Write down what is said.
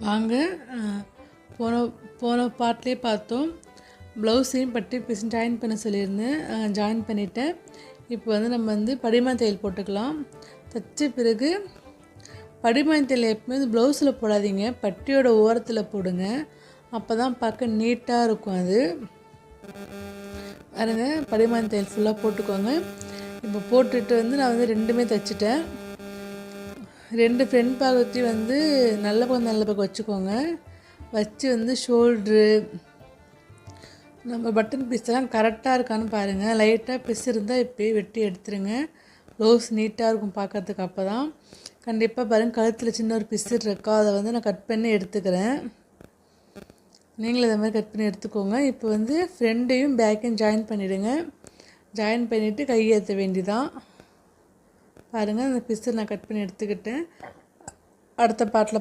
வாங்க போன போன பார்ட்லேயே பார்த்தோம். ப்ளவுஸையும் பட்டி பீஸும் ஜாயின் பண்ண சொல்லியிருந்தேன். ஜாயின் பண்ணிவிட்டேன். இப்போ நம்ம படிமான் தையல் போட்டுக்கலாம். தைச்ச பிறகு படிமான் தையல் எப்பவுமே ப்ளவுஸில் போடாதீங்க, பட்டியோட ஓரத்தில் போடுங்க. அப்போ தான் பார்க்க நீட்டாக இருக்கும். அது பாருங்க, படிமான் தையல் ஃபுல்லாக போட்டுக்கோங்க. இப்போ போட்டுட்டு நான் ரெண்டுமே தைச்சிட்டேன். ரெண்டு ஃப்ரண்ட் பாகத்தையும் நல்ல பக்கம் வச்சுக்கோங்க. வச்சு ஷோல்ட்ரு நம்ம பட்டன் பீஸ்லாம் கரெக்டாக இருக்கான்னு பாருங்கள். லைட்டாக பிஸ் இருந்தால் இப்போயே வெட்டி எடுத்துருங்க. ப்ளவுஸ் நீட்டாக இருக்கும் பார்க்குறதுக்கு. அப்போ தான் கண்டிப்பாக பாருங்கள், கழுத்தில் சின்ன ஒரு பிஸ் இருக்கா, அதை நான் கட் பண்ணி எடுத்துக்கிறேன். நீங்களும் இதை மாதிரி கட் பண்ணி எடுத்துக்கோங்க. இப்போ ஃப்ரண்ட்டையும் பேக்கையும் ஜாயின் பண்ணிவிடுங்க. ஜாயின் பண்ணிவிட்டு கையேற்ற வேண்டிதான். பாருங்கள், அந்த பிஸ்ஸை நான் கட் பண்ணி எடுத்துக்கிட்டேன். அடுத்த பாட்டில்